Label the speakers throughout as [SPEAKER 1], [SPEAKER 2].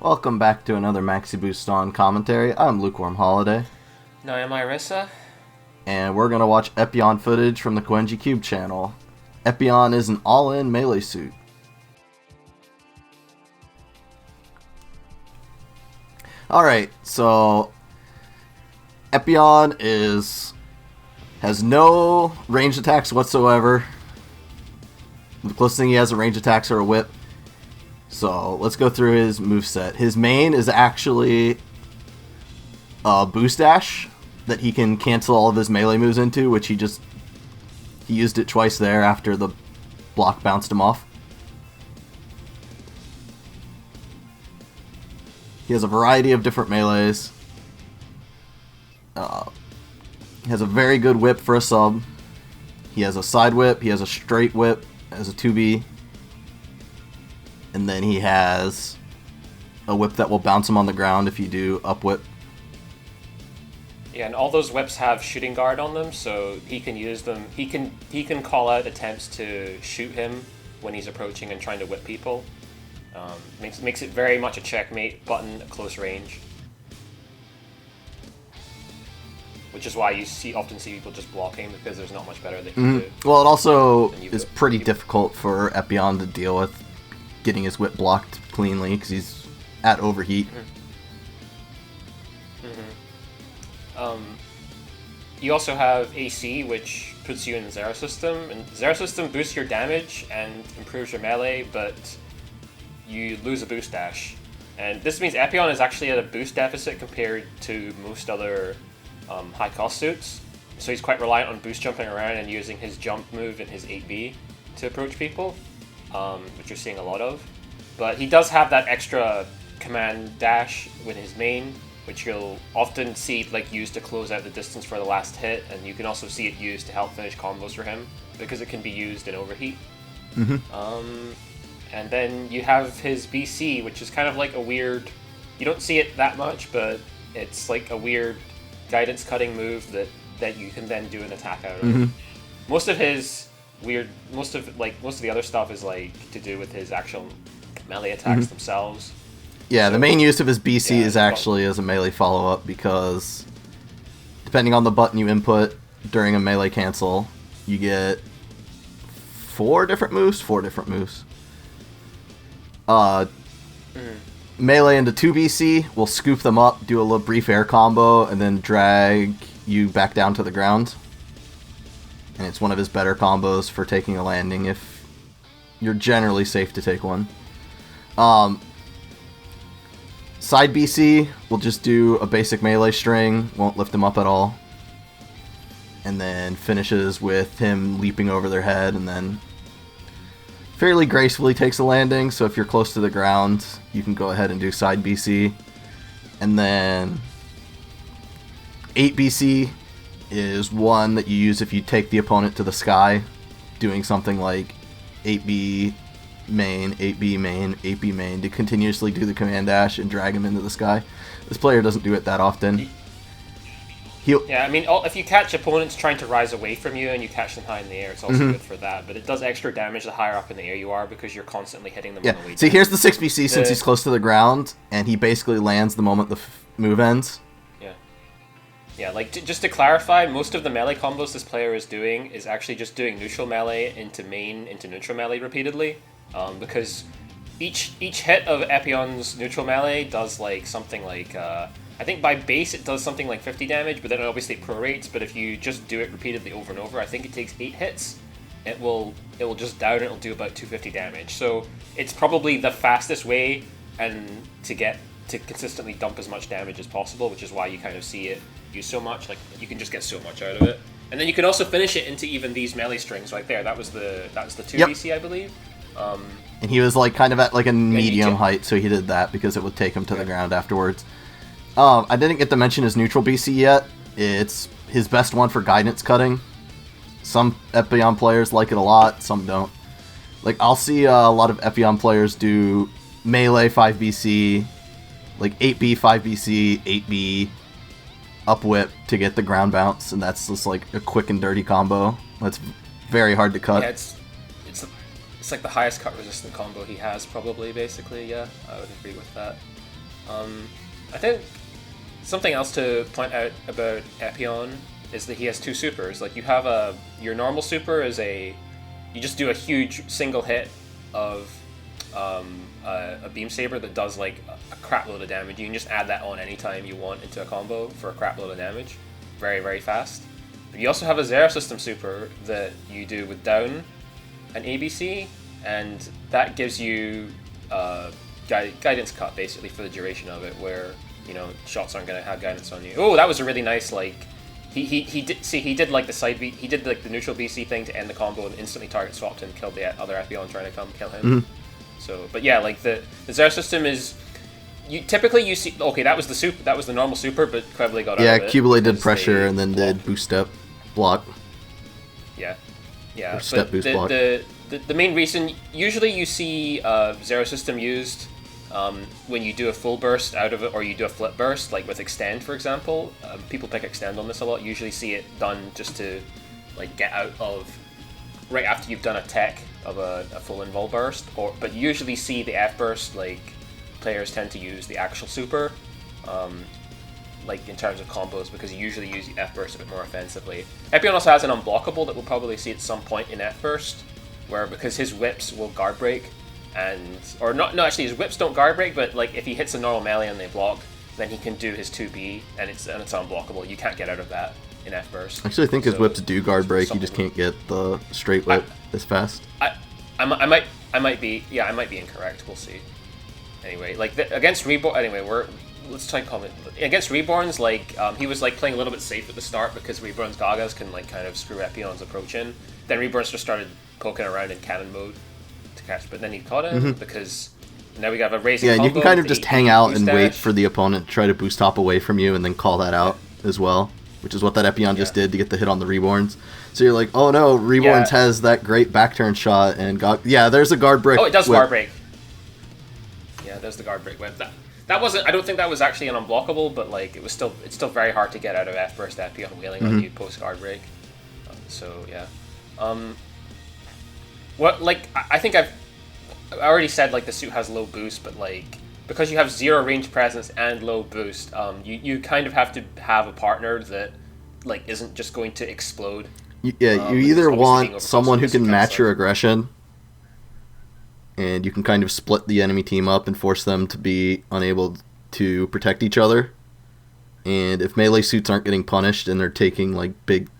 [SPEAKER 1] Welcome back to another Maxi Boost on commentary. I'm LukewarmHoliday.
[SPEAKER 2] No, am I Rissa?
[SPEAKER 1] And we're going to watch Epyon footage from the Koenji Cube channel. Epyon is an all-in melee suit. Alright, so Epyon has no ranged attacks whatsoever. The closest thing he has to range attacks are a whip. So let's go through his moveset. His main is actually a boost dash that he can cancel all of his melee moves into, which he used it twice there after the block bounced him off. He has a variety of different melees. He has a very good whip for a sub. He has a side whip, he has a straight whip as a 2B. And then he has a whip that will bounce him on the ground if you do up whip.
[SPEAKER 2] Yeah, and all those whips have shooting guard on them, so he can use them. He can call out attempts to shoot him when he's approaching and trying to whip people. Makes it very much a checkmate button at close range. Which is why you often see people just blocking, because there's not much better they can do.
[SPEAKER 1] Well, it also is pretty difficult for Epyon to deal with getting his whip blocked cleanly because he's at overheat.
[SPEAKER 2] You also have AC, which puts you in the Zero System, and Zero System boosts your damage and improves your melee, but you lose a boost dash. And this means Epyon is actually at a boost deficit compared to most other high cost suits. So he's quite reliant on boost jumping around and using his jump move and his 8B to approach people, which you're seeing a lot of. But he does have that extra command dash with his main, which you'll often see used to close out the distance for the last hit, and you can also see it used to help finish combos for him, because it can be used in overheat. And then you have his BC, which is kind of like a weird, you don't see it that much, but it's like a weird guidance cutting move that you can then do an attack out of. Most of the other stuff is to do with his actual melee attacks themselves.
[SPEAKER 1] Yeah, the main use of his BC is actually as a melee follow-up, because depending on the button you input during a melee cancel, you get four different moves. Melee into 2 BC will scoop them up, do a little brief air combo, and then drag you back down to the ground. And it's one of his better combos for taking a landing if you're generally safe to take one. Side BC will just do a basic melee string, won't lift him up at all. And then finishes with him leaping over their head and then fairly gracefully takes a landing, so if you're close to the ground, you can go ahead and do side BC. And then 8 BC is one that you use if you take the opponent to the sky, doing something like 8B main, 8B main, 8B main to continuously do the command dash and drag him into the sky. This player doesn't do it that often.
[SPEAKER 2] Yeah, I mean, if you catch opponents trying to rise away from you and you catch them high in the air, it's also good for that. But it does extra damage the higher up in the air you are, because you're constantly hitting them on the way down.
[SPEAKER 1] See, here's the 6BC since he's close to the ground, and he basically lands the moment the move ends.
[SPEAKER 2] Yeah, just to clarify, most of the melee combos this player is doing is actually just doing neutral melee into main into neutral melee repeatedly, because each hit of Epyon's neutral melee does something I think by base it does something like 50 damage, but then it obviously prorates. But if you just do it repeatedly over and over, I think it takes 8 hits. It will just down. It'll do about 250 damage. So it's probably the fastest way to consistently dump as much damage as possible, which is why you kind of see it used so much. You can just get so much out of it, and then you can also finish it into even these melee strings right there. That was the 2 BC, I believe.
[SPEAKER 1] And he was kind of at a medium height, so he did that because it would take him to the ground afterwards. I didn't get to mention his neutral BC yet. It's his best one for guidance cutting. Some Epyon players like it a lot, some don't. I'll see a lot of Epyon players do melee 5 BC, 8B 5 BC, 8B up whip to get the ground bounce, and that's just a quick and dirty combo. That's very hard to cut.
[SPEAKER 2] Yeah, it's like the highest cut resistant combo he has, probably, basically, yeah. I would agree with that. I think something else to point out about Epyon is that he has two supers. Like, you have your normal super is you just do a huge single hit of a beam saber that does like a crap load of damage. You can just add that on anytime you want into a combo for a crap load of damage, very, very fast. But you also have a Zero System super that you do with down and ABC, and that gives you guidance cut basically for the duration of it, where shots aren't going to have guidance on you. Oh, that was a really nice he did like the side beat, he did like the neutral BC thing to end the combo and instantly target swapped and killed the other Epione trying to come kill him.
[SPEAKER 1] Mm-hmm.
[SPEAKER 2] So, but yeah, like the Zero System is typically you see. Okay, that was the normal super, but Quevely got out of it.
[SPEAKER 1] Yeah, Cubile did pressure and then did boost step block.
[SPEAKER 2] Yeah.
[SPEAKER 1] Or step boost block.
[SPEAKER 2] The main reason, usually you see Zero System used when you do a full burst out of it, or you do a flip burst, like with Extend, for example. People pick Extend on this a lot. Usually see it done just to like get out of right after you've done a tech of a full invul burst. But you usually see the F burst, like players tend to use the actual super, like in terms of combos, because you usually use F burst a bit more offensively. Epione also has an unblockable that we'll probably see at some point in F burst, where because his whips will guard break, actually his whips don't guard break, but like if he hits a normal melee and they block, then he can do his 2B and it's unblockable. You can't get out of that in F burst.
[SPEAKER 1] Actually, I think his whips do guard break. You just can't get the straight whip as fast.
[SPEAKER 2] I might be incorrect. We'll see. Anyway, like against Reborn. Anyway, let's try and comment against Reborns. Like he was like playing a little bit safe at the start because Reborns Gagas can like kind of screw Epione's approach in. Then Reborns just started poking around in cannon mode to catch, but then he caught him because now we got a raising.
[SPEAKER 1] Yeah,
[SPEAKER 2] combo
[SPEAKER 1] you can kind of just hang out and
[SPEAKER 2] dash.
[SPEAKER 1] wait for the opponent to try to boost top away from you and then call that out as well, which is what that Epione just did to get the hit on the Reborns. So you're like, oh no, Reborns has that great back turn shot and there's a guard break.
[SPEAKER 2] Oh, it does
[SPEAKER 1] whip.
[SPEAKER 2] guard break. Yeah, there's the guard break whip. That wasn't. I don't think that was actually an unblockable, but like it's still very hard to get out of F burst Epione wailing on you post guard break. So yeah. I think I already said like the suit has low boost, but like because you have zero range presence and low boost, you kind of have to have a partner that like isn't just going to explode.
[SPEAKER 1] You either want someone who can match your aggression, and you can kind of split the enemy team up and force them to be unable to protect each other. And if melee suits aren't getting punished and they're taking like big...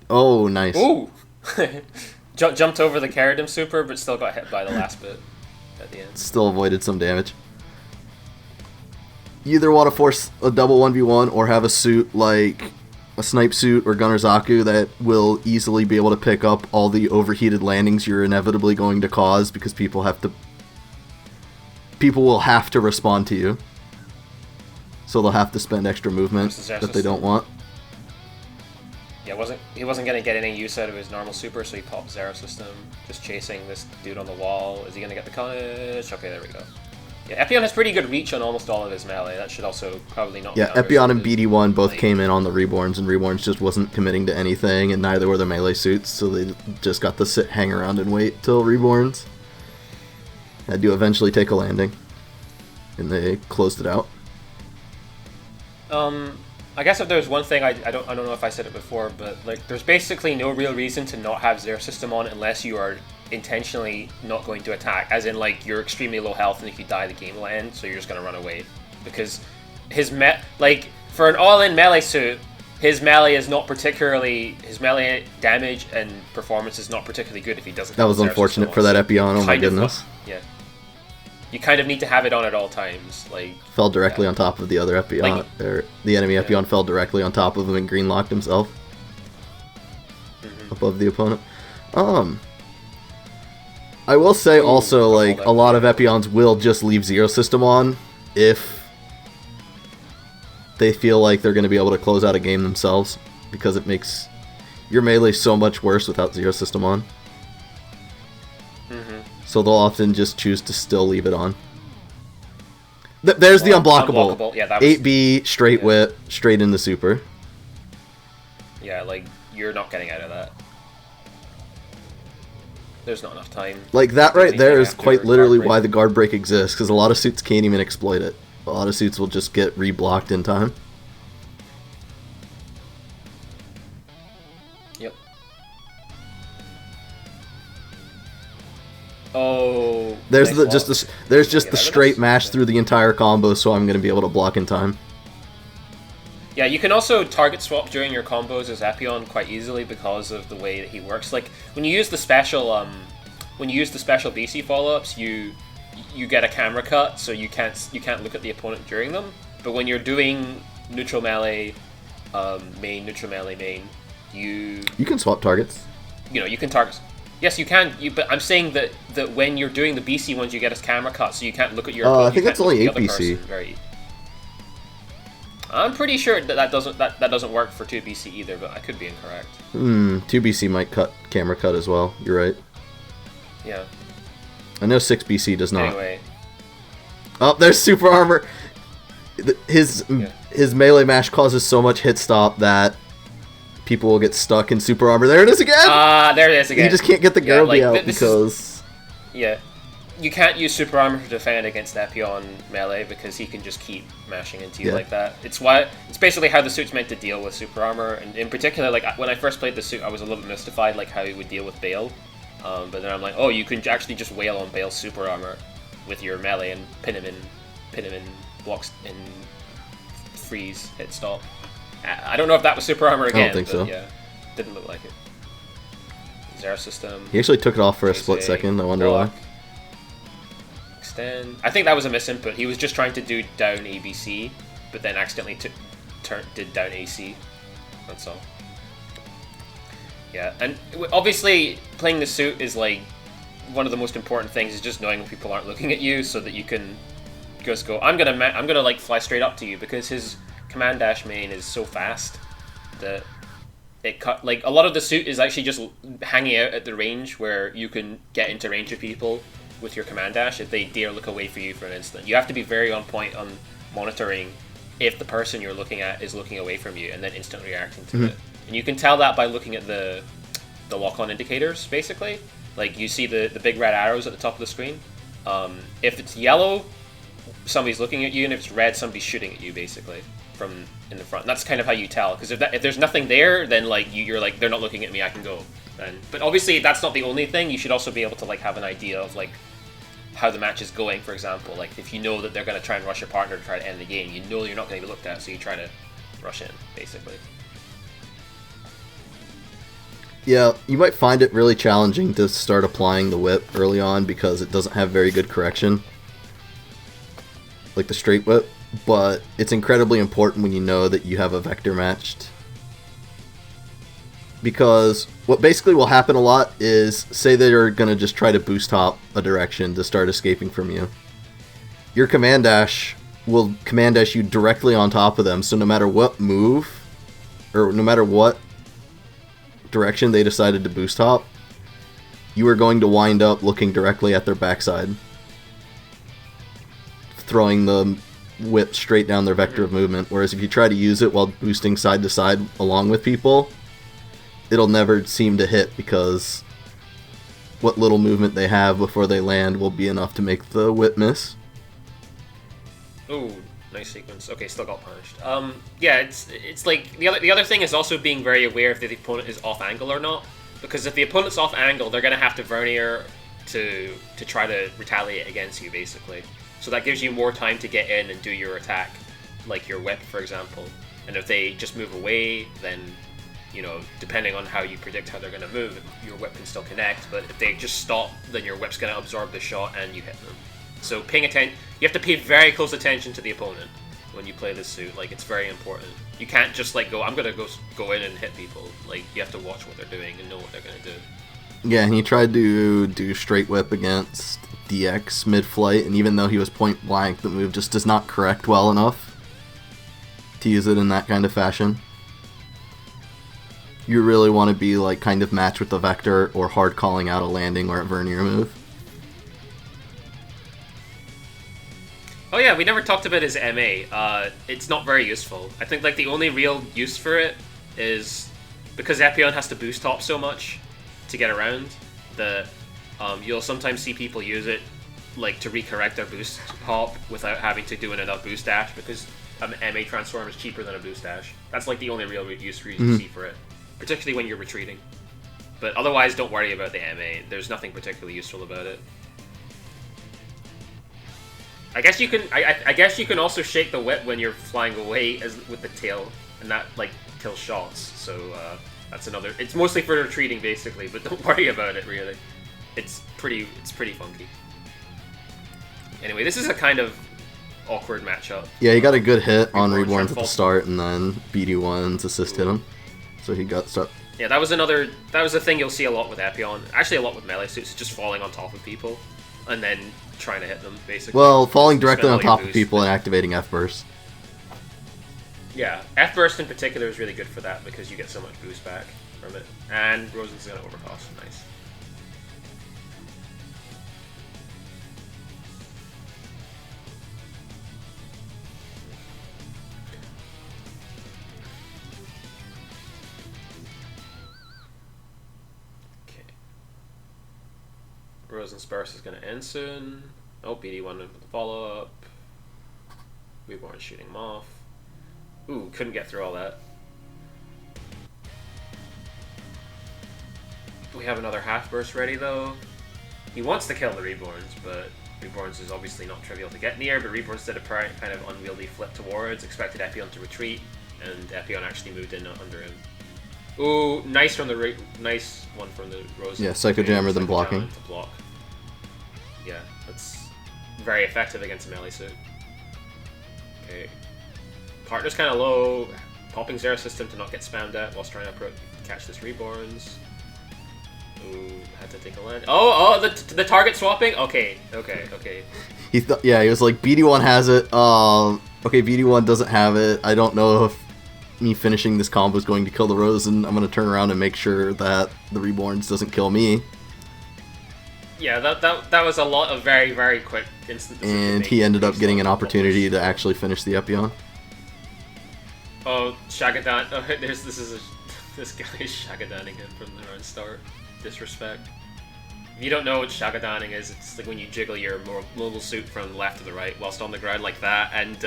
[SPEAKER 1] Oh, nice.
[SPEAKER 2] Ooh! Jumped over the Keradim super, but still got hit by the last bit at the end.
[SPEAKER 1] Still avoided some damage. You either want to force a double 1v1 or have a suit like a Snipe suit or Gunner Zaku that will easily be able to pick up all the overheated landings you're inevitably going to cause because people will have to respond to you. So they'll have to spend extra movement that they don't want.
[SPEAKER 2] Yeah, he wasn't going to get any use out of his normal super, so he popped Zero System, just chasing this dude on the wall. Is he going to get the punish? Okay, there we go. Yeah, Epione has pretty good reach on almost all of his melee. That should also probably not.
[SPEAKER 1] Yeah, Epione and BD1 both came in on the Reborns, and Reborns just wasn't committing to anything, and neither were the melee suits, so they just got to hang around and wait till Reborns had to eventually take a landing, and they closed it out.
[SPEAKER 2] I guess if there's one thing, I don't know if I said it before, but like there's basically no real reason to not have Zero System on unless you are intentionally not going to attack, as in like you're extremely low health and if you die the game will end, so you're just going to run away, because his for an all-in melee suit, his melee damage and performance is not particularly good if he doesn't.
[SPEAKER 1] That was unfortunate for that Epione. Oh my goodness.
[SPEAKER 2] Yeah. You kind of need to have it on at all times. Like
[SPEAKER 1] fell directly on top of the other Epione, or the enemy Epione fell directly on top of him and green locked himself above the opponent. I will say also, like, a lot of Epiones will just leave Zero System on if they feel like they're going to be able to close out a game themselves, because it makes your melee so much worse without Zero System on. So they'll often just choose to still leave it on. There's the unblockable.
[SPEAKER 2] Yeah, that was,
[SPEAKER 1] 8B, straight whip, straight in the super.
[SPEAKER 2] Yeah, like, you're not getting out of that. There's not enough time.
[SPEAKER 1] Like, that right there is quite literally why the guard break exists, because a lot of suits can't even exploit it. A lot of suits will just get reblocked in time.
[SPEAKER 2] Yep. Oh.
[SPEAKER 1] There's
[SPEAKER 2] nice
[SPEAKER 1] the straight mash through the entire combo, so I'm gonna be able to block in time.
[SPEAKER 2] Yeah, you can also target swap during your combos as Epyon quite easily because of the way that he works. Like when you use the special BC follow-ups, you get a camera cut, so you can't look at the opponent during them. But when you're doing neutral melee main, you
[SPEAKER 1] can swap targets.
[SPEAKER 2] You can target. Yes, you can. But I'm saying that when you're doing the BC ones, you get a camera cut, so you can't look at your.
[SPEAKER 1] I think that's only 8 BC.
[SPEAKER 2] I'm pretty sure that doesn't work for 2 BC either, but I could be incorrect.
[SPEAKER 1] 2 BC might camera cut as well. You're right.
[SPEAKER 2] Yeah.
[SPEAKER 1] I know 6 BC does not.
[SPEAKER 2] Anyway.
[SPEAKER 1] Oh, there's super armor. His melee mash causes so much hit stop that people will get stuck in super armor. There it is again!
[SPEAKER 2] There it is again.
[SPEAKER 1] You just can't get the Gerby out because...
[SPEAKER 2] Yeah. You can't use super armor to defend against Epyon melee because he can just keep mashing into you like that. It's basically how the suit's meant to deal with super armor, and in particular, like when I first played the suit, I was a little bit mystified like how he would deal with Bale. But then I'm like, oh, you can actually just wail on Bale's super armor with your melee and pin him in blocks in freeze, hit stop. I don't know if that was super armor again.
[SPEAKER 1] I don't think so.
[SPEAKER 2] Yeah, didn't look like it. Zero system.
[SPEAKER 1] He actually took it off for a split second. I wonder why.
[SPEAKER 2] Extend. I think that was a misinput. He was just trying to do down ABC, but then accidentally did down AC. That's all. Yeah, and obviously playing the suit is like one of the most important things is just knowing when people aren't looking at you, so that you can just go. I'm gonna like fly straight up to you because his command dash main is so fast that it cut. Like a lot of the suit is actually just hanging out at the range where you can get into range of people with your command dash if they dare look away for you for an instant. You have to be very on point on monitoring if the person you're looking at is looking away from you and then instantly reacting to it. And you can tell that by looking at the lock-on indicators, basically. Like, you see the big red arrows at the top of the screen. If it's yellow, somebody's looking at you, and if it's red, somebody's shooting at you, basically, from in the front. And that's kind of how you tell, because if there's nothing there, then, like, you're like, they're not looking at me, I can go. But obviously, that's not the only thing. You should also be able to, like, have an idea of, like, how the match is going, for example. Like, if you know that they're going to try and rush your partner to try to end the game, you know you're not going to be looked at, so you try to rush in, basically.
[SPEAKER 1] Yeah, you might find it really challenging to start applying the whip early on because it doesn't have very good correction, like the straight whip, but it's incredibly important when you know that you have a vector matched. Because what basically will happen a lot is, say they're going to just try to boost hop a direction to start escaping from you. Your command dash will command dash you directly on top of them, so no matter what move, or no matter what direction they decided to boost hop, you are going to wind up looking directly at their backside, throwing the whip straight down their vector of movement. Whereas if you try to use it while boosting side to side along with people, it'll never seem to hit because what little movement they have before they land will be enough to make the whip miss.
[SPEAKER 2] Ooh, nice sequence. Okay, still got punished. Yeah, it's like the other thing is also being very aware if the opponent is off angle or not, because if the opponent's off angle, they're gonna have to vernier to try to retaliate against you, basically. So that gives you more time to get in and do your attack, like your whip, for example. And if they just move away, then, you know, depending on how you predict how they're gonna move, your whip can still connect. But if they just stop, then your whip's gonna absorb the shot and you hit them. So paying attention, you have to pay very close attention to the opponent when you play this suit. Like, it's very important. You can't just like go, I'm gonna go in and hit people. Like, you have to watch what they're doing and know what they're gonna do.
[SPEAKER 1] Yeah, he tried to do straight whip against DX mid-flight, and even though he was point blank, the move just does not correct well enough to use it in that kind of fashion. You really want to be like kind of matched with the vector or hard calling out a landing or a vernier move.
[SPEAKER 2] Oh yeah, we never talked about his MA. It's not very useful. I think like the only real use for it is because Epione has to boost hop so much to get around. You'll sometimes see people use it like to recorrect their boost hop without having to do enough boost dash, because an MA transform is cheaper than a boost dash. That's like the only real use you see for it, particularly when you're retreating. But otherwise, don't worry about the MA. There's nothing particularly useful about it. I guess you can. I guess you can also shake the whip when you're flying away with the tail, and that like kills shots. So that's another. It's mostly for retreating basically, but don't worry about it really. It's pretty funky. Anyway, this is a kind of awkward matchup.
[SPEAKER 1] Yeah, he got a good hit on Reborns at the start, and then BD1's assist hit him, so he got stuck. Yeah,
[SPEAKER 2] that was a thing you'll see a lot with Epyon. Actually, a lot with melee suits, just falling on top of people, and then trying to hit them, basically.
[SPEAKER 1] Well, falling directly on top of people and activating F-Burst.
[SPEAKER 2] Yeah, F-Burst in particular is really good for that, because you get so much boost back from it. And Rosen's gonna overcost, nice. Rosen's burst is going to end soon. Oh, BD1 with the follow-up. Reborn shooting him off. Ooh, couldn't get through all that. We have another half burst ready, though. He wants to kill the Reborns, but Reborns is obviously not trivial to get near, but Reborns did a kind of unwieldy flip towards, expected Epyon to retreat, and Epyon actually moved in under him. Ooh, nice from the nice one from the Rosen.
[SPEAKER 1] Yeah, Psycho Jammer then blocking.
[SPEAKER 2] To block. Yeah, that's very effective against a melee suit. Okay. Partner's kind of low. Popping Zero System to not get spammed at whilst trying to catch this Reborns. Ooh, had to take a land. Oh, the target swapping? Okay.
[SPEAKER 1] He was like, BD1 has it. Okay, BD1 doesn't have it. I don't know if me finishing this combo is going to kill the Rosen. I'm going to turn around and make sure that the Reborns doesn't kill me.
[SPEAKER 2] Yeah, that was a lot of very, very quick instant decision.
[SPEAKER 1] And he ended up getting an opportunity to actually finish the Epyon.
[SPEAKER 2] Oh, Shagadan. Oh, this guy is Shagadanning him from the run start. Disrespect. If you don't know what Shagadaning is, it's like when you jiggle your mobile suit from left to the right whilst on the ground like that, and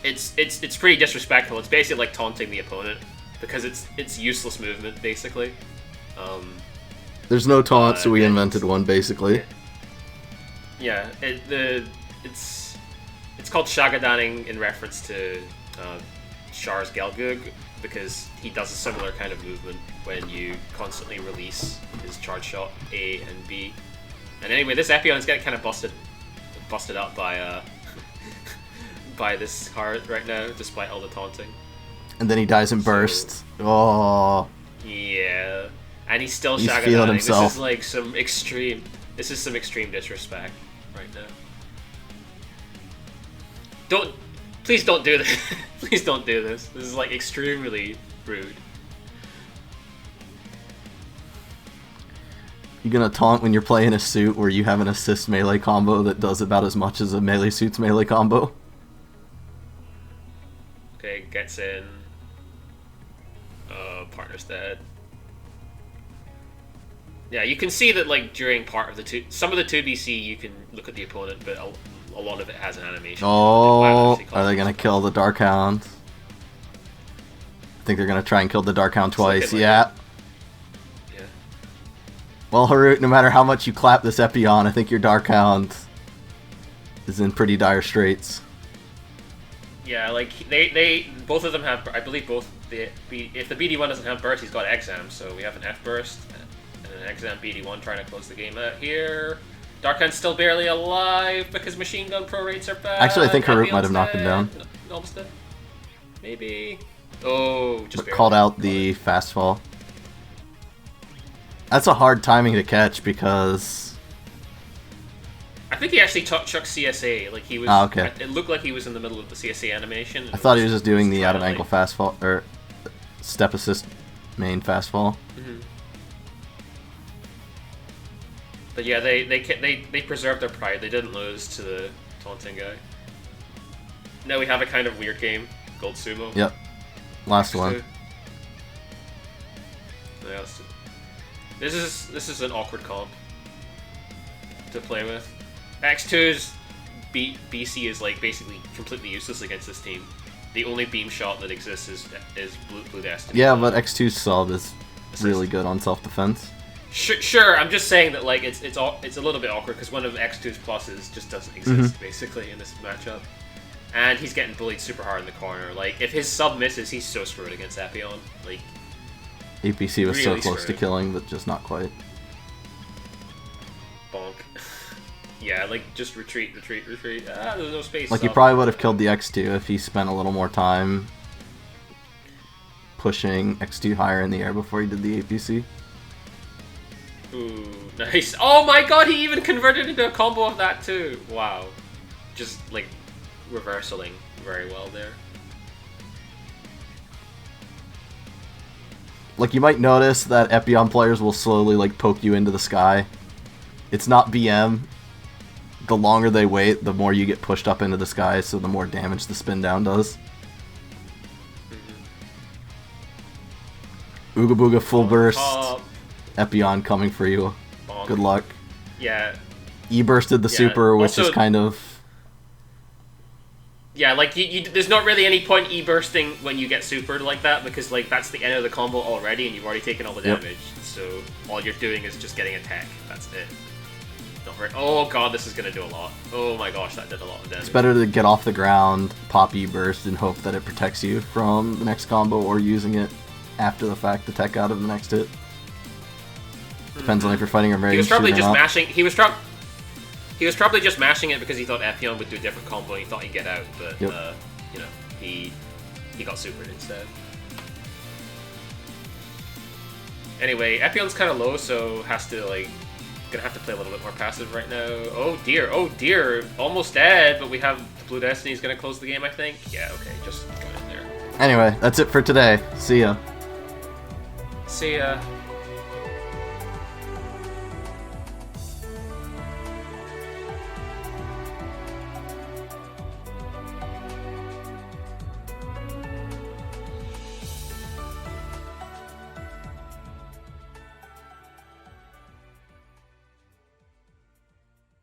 [SPEAKER 2] it's pretty disrespectful. It's basically like taunting the opponent because it's useless movement basically.
[SPEAKER 1] There's no taunt, so we invented one basically.
[SPEAKER 2] Yeah, it's called Shagadaning in reference to Char's Gelgug, because he does a similar kind of movement when you constantly release his charge shot A and B. And anyway, this Epione is getting kind of busted up by by this card right now, despite all the taunting.
[SPEAKER 1] And then he dies in burst. Oh.
[SPEAKER 2] Yeah. And he's still
[SPEAKER 1] feeling
[SPEAKER 2] Shagadaning.
[SPEAKER 1] himself.
[SPEAKER 2] This is like some extreme disrespect right now. Please don't do this. Please don't do this. This is like extremely rude.
[SPEAKER 1] You gonna taunt when you're playing a suit where you have an assist melee combo that does about as much as a melee suit's melee combo?
[SPEAKER 2] Okay, gets in. Partner's dead. Yeah, you can see that like during part of some of the 2BC you can look at the opponent, but a lot of it has an animation.
[SPEAKER 1] Oh, are they gonna kill the Darkhound? I think they're gonna try and kill the Darkhound twice. Yeah.
[SPEAKER 2] Yeah.
[SPEAKER 1] Well, Harut, no matter how much you clap this Epion, I think your Darkhound is in pretty dire straits.
[SPEAKER 2] Yeah, like they both of them have. I believe both if the BD1 doesn't have burst, he's got exam. So we have an F burst and an exam BD1 trying to close the game out here. Darkhound's still barely alive because machine gun pro rates are bad.
[SPEAKER 1] Actually, I think Harut might have knocked him down.
[SPEAKER 2] No, almost dead. Maybe. Oh, just
[SPEAKER 1] but called out the fast fall. That's a hard timing to catch because
[SPEAKER 2] I think he actually chucked CSA. Like he was.
[SPEAKER 1] Oh, okay.
[SPEAKER 2] It looked like he was in the middle of the CSA animation.
[SPEAKER 1] I thought he was just doing the out of angle fast fall or step assist main fast fall.
[SPEAKER 2] Mm-hmm. But yeah, they preserved their pride. They didn't lose to the taunting guy. Now we have a kind of weird game, Gold Sumo.
[SPEAKER 1] Yep. Last one.
[SPEAKER 2] Yeah, this is an awkward comp to play with. X2's BC is like basically completely useless against this team. The only beam shot that exists is Blue Destiny.
[SPEAKER 1] Yeah, but X2's sub is really good on self-defense.
[SPEAKER 2] Sure, I'm just saying that like it's a little bit awkward because one of X2's pluses just doesn't exist basically in this matchup, and he's getting bullied super hard in the corner. Like if his sub misses, he's so screwed against Epyon. Like
[SPEAKER 1] APC was
[SPEAKER 2] really
[SPEAKER 1] so close to killing, but just not quite.
[SPEAKER 2] Bonk. Yeah, like just retreat. Ah, there's no space.
[SPEAKER 1] Like he probably would have killed the X2 if he spent a little more time pushing X2 higher in the air before he did the APC.
[SPEAKER 2] Ooh, nice. Oh my god, he even converted into a combo of that too. Wow. Just like reversaling very well there.
[SPEAKER 1] Like you might notice that Epyon players will slowly like poke you into the sky. It's not BM. The longer they wait, the more you get pushed up into the sky, so the more damage the spin down does. Ooga Booga full burst. Epyon coming for you.
[SPEAKER 2] Bonk.
[SPEAKER 1] Good luck.
[SPEAKER 2] Yeah.
[SPEAKER 1] E-bursted the super, which is kind of...
[SPEAKER 2] Yeah, like, there's not really any point E-bursting when you get supered like that, because, like, that's the end of the combo already, and you've already taken all the damage. So, all you're doing is just getting a tech. That's it. Not very... Oh god, this is gonna do a lot. Oh my gosh, that did a lot of damage.
[SPEAKER 1] It's better to get off the ground, pop E-burst, and hope that it protects you from the next combo, or using it after the fact to tech out of the next hit. Depends on if you're fighting a range.
[SPEAKER 2] He was probably just
[SPEAKER 1] not.
[SPEAKER 2] mashing. He was probably just mashing it because he thought Epyon would do a different combo and he thought he'd get out, but you know, he got supered instead. Anyway, Epyon's kind of low, so has to like gonna have to play a little bit more passive right now. Oh dear, almost dead, but we have the Blue Destiny's gonna close the game, I think. Yeah, okay, just go in there.
[SPEAKER 1] Anyway, that's it for today. See ya.
[SPEAKER 2] See ya.